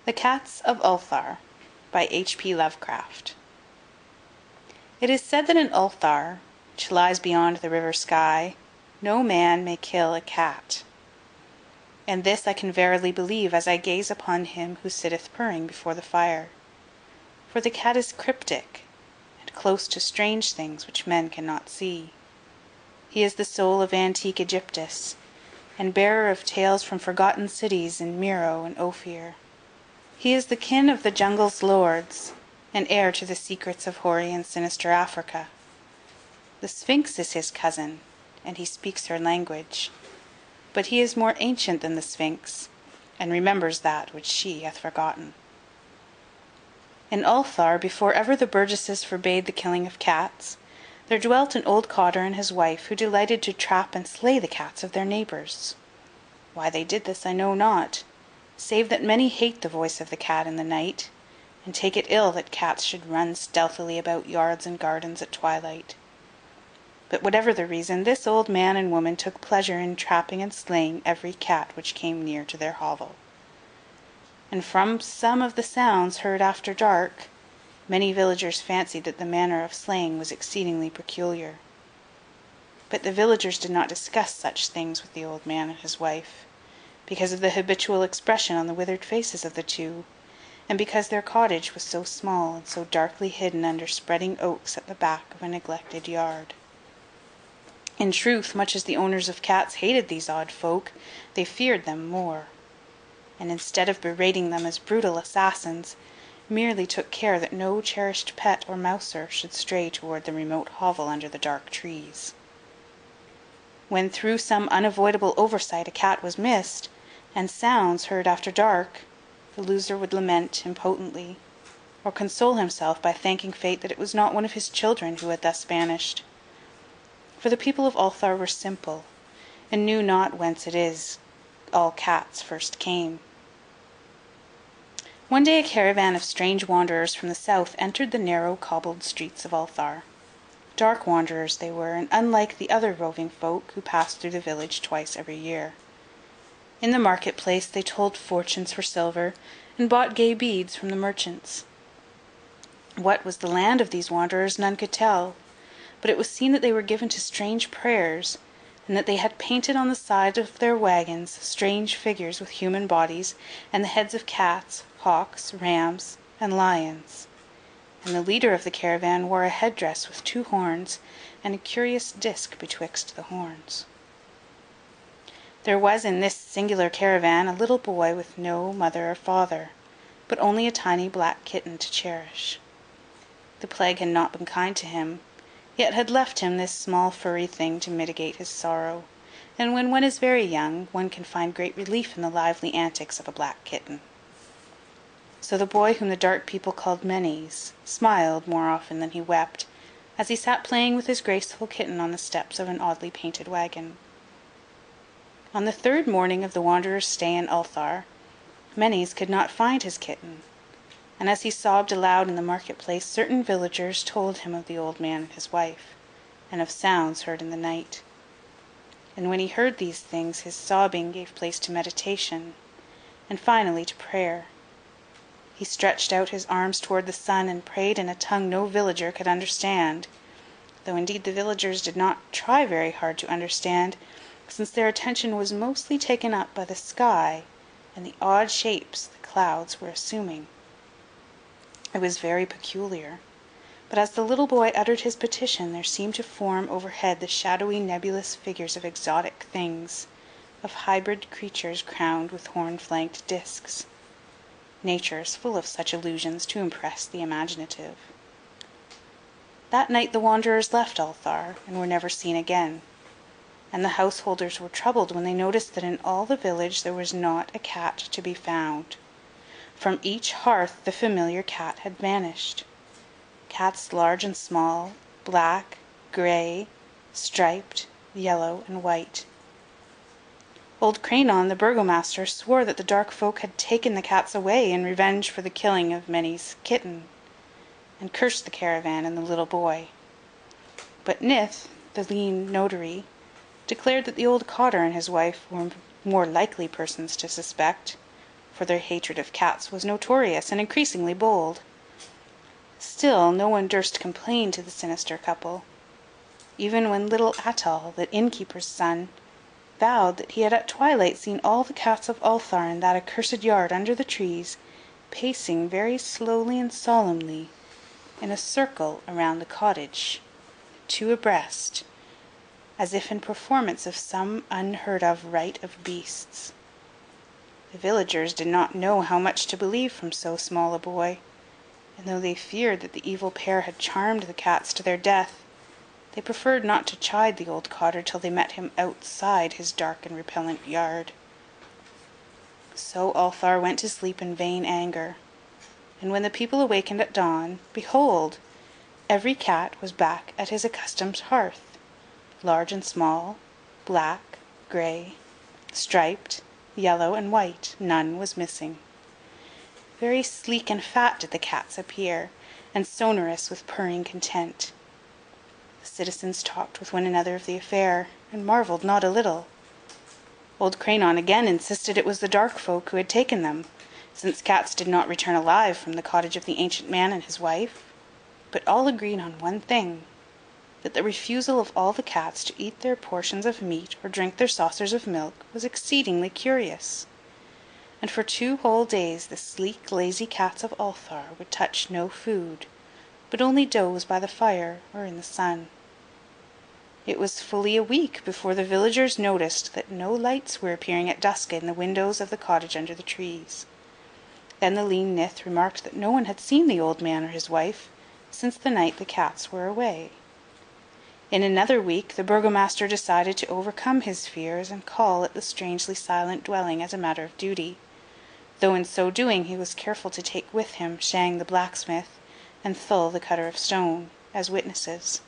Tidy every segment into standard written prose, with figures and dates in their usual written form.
The Cats of Ulthar by H.P. Lovecraft. It is said that in Ulthar, which lies beyond the river Sky, no man may kill a cat. And this I can verily believe as I gaze upon him who sitteth purring before the fire. For the cat is cryptic, and close to strange things which men cannot see. He is the soul of antique Aegyptus, and bearer of tales from forgotten cities in Meroe and Ophir. He is the kin of the jungle's lords, and heir to the secrets of hoary and sinister Africa. The Sphinx is his cousin, and he speaks her language. But he is more ancient than the Sphinx, and remembers that which she hath forgotten. In Ulthar, before ever the burgesses forbade the killing of cats, there dwelt an old cotter and his wife who delighted to trap and slay the cats of their neighbours. Why they did this I know not, save that many hate the voice of the cat in the night, and take it ill that cats should run stealthily about yards and gardens at twilight. But whatever the reason, this old man and woman took pleasure in trapping and slaying every cat which came near to their hovel. And from some of the sounds heard after dark, many villagers fancied that the manner of slaying was exceedingly peculiar. But the villagers did not discuss such things with the old man and his wife, because of the habitual expression on the withered faces of the two, and because their cottage was so small and so darkly hidden under spreading oaks at the back of a neglected yard. In truth, much as the owners of cats hated these odd folk, they feared them more, and instead of berating them as brutal assassins, merely took care that no cherished pet or mouser should stray toward the remote hovel under the dark trees. When through some unavoidable oversight a cat was missed, and sounds heard after dark, the loser would lament impotently, or console himself by thanking fate that it was not one of his children who had thus vanished. For the people of Ulthar were simple, and knew not whence it is all cats first came. One day a caravan of strange wanderers from the south entered the narrow cobbled streets of Ulthar. Dark wanderers they were, and unlike the other roving folk who passed through the village twice every year. In the market-place they told fortunes for silver, and bought gay beads from the merchants. What was the land of these wanderers none could tell, but it was seen that they were given to strange prayers, and that they had painted on the side of their wagons strange figures with human bodies, and the heads of cats, hawks, rams, and lions. And the leader of the caravan wore a headdress with 2 horns, and a curious disc betwixt the horns. There was in this singular caravan a little boy with no mother or father, but only a tiny black kitten to cherish. The plague had not been kind to him, yet had left him this small furry thing to mitigate his sorrow, and when one is very young, one can find great relief in the lively antics of a black kitten. So the boy, whom the dark people called Menes, smiled more often than he wept, as he sat playing with his graceful kitten on the steps of an oddly painted wagon. On the 3rd morning of the wanderer's stay in Ulthar, Menes could not find his kitten, and as he sobbed aloud in the market-place, certain villagers told him of the old man and his wife, and of sounds heard in the night. And when he heard these things, his sobbing gave place to meditation, and finally to prayer. He stretched out his arms toward the sun, and prayed in a tongue no villager could understand, though indeed the villagers did not try very hard to understand, since their attention was mostly taken up by the sky and the odd shapes the clouds were assuming. It was very peculiar, but as the little boy uttered his petition, there seemed to form overhead the shadowy nebulous figures of exotic things, of hybrid creatures crowned with horn-flanked discs. Nature is full of such illusions to impress the imaginative. That night the wanderers left Ulthar, and were never seen again, and the householders were troubled when they noticed that in all the village there was not a cat to be found. From each hearth the familiar cat had vanished. Cats large and small, black, grey, striped, yellow, and white. Old Cranon, the burgomaster, swore that the dark folk had taken the cats away in revenge for the killing of Menes' kitten, and cursed the caravan and the little boy. But Nith, the lean notary, declared that the old cotter and his wife were more likely persons to suspect, for their hatred of cats was notorious and increasingly bold. Still, no one durst complain to the sinister couple, even when little Athol, the innkeeper's son, vowed that he had at twilight seen all the cats of Ulthar in that accursed yard under the trees, pacing very slowly and solemnly in a circle around the cottage, two abreast, as if in performance of some unheard-of rite of beasts. The villagers did not know how much to believe from so small a boy, and though they feared that the evil pair had charmed the cats to their death, they preferred not to chide the old cotter till they met him outside his dark and repellent yard. So Ulthar went to sleep in vain anger, and when the people awakened at dawn, behold, every cat was back at his accustomed hearth, large and small, black, grey, striped, yellow, and white, none was missing. Very sleek and fat did the cats appear, and sonorous with purring content. The citizens talked with one another of the affair, and marvelled not a little. Old Cranon again insisted it was the dark folk who had taken them, since cats did not return alive from the cottage of the ancient man and his wife. But all agreed on one thing, that the refusal of all the cats to eat their portions of meat or drink their saucers of milk was exceedingly curious. And for 2 whole days the sleek, lazy cats of Ulthar would touch no food, but only doze by the fire or in the sun. It was fully a week before the villagers noticed that no lights were appearing at dusk in the windows of the cottage under the trees. Then the lean Nith remarked that no one had seen the old man or his wife since the night the cats were away. In another week the burgomaster decided to overcome his fears and call at the strangely silent dwelling as a matter of duty, though in so doing he was careful to take with him Shang the blacksmith and Thull the cutter of stone as witnesses.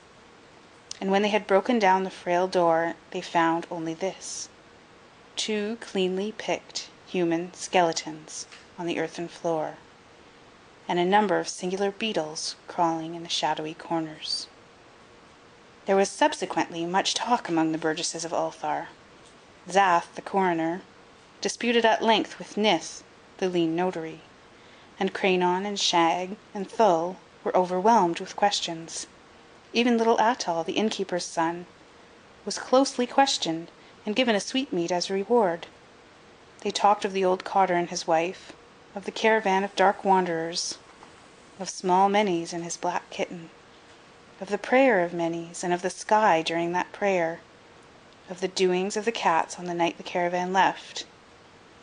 And when they had broken down the frail door they found only this: 2 cleanly picked human skeletons on the earthen floor, and a number of singular beetles crawling in the shadowy corners. There was subsequently much talk among the burgesses of Ulthar. Zath, the coroner, disputed at length with Nith, the lean notary, and Cranon and Shag and Thull were overwhelmed with questions. Even little Athol, the innkeeper's son, was closely questioned and given a sweetmeat as a reward. They talked of the old cotter and his wife, of the caravan of dark wanderers, of small Mennies and his black kitten, of the prayer of Mennies and of the sky during that prayer, of the doings of the cats on the night the caravan left,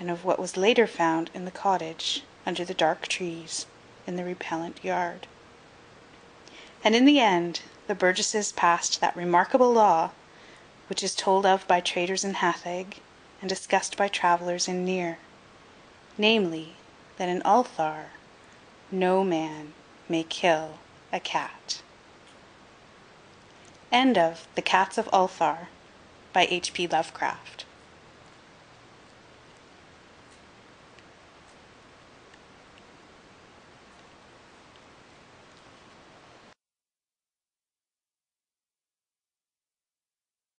and of what was later found in the cottage under the dark trees in the repellent yard. And in the end the burgesses passed that remarkable law which is told of by traders in Hatheg and discussed by travellers in Near, namely, that in Ulthar no man may kill a cat. End of The Cats of Ulthar by H.P. Lovecraft.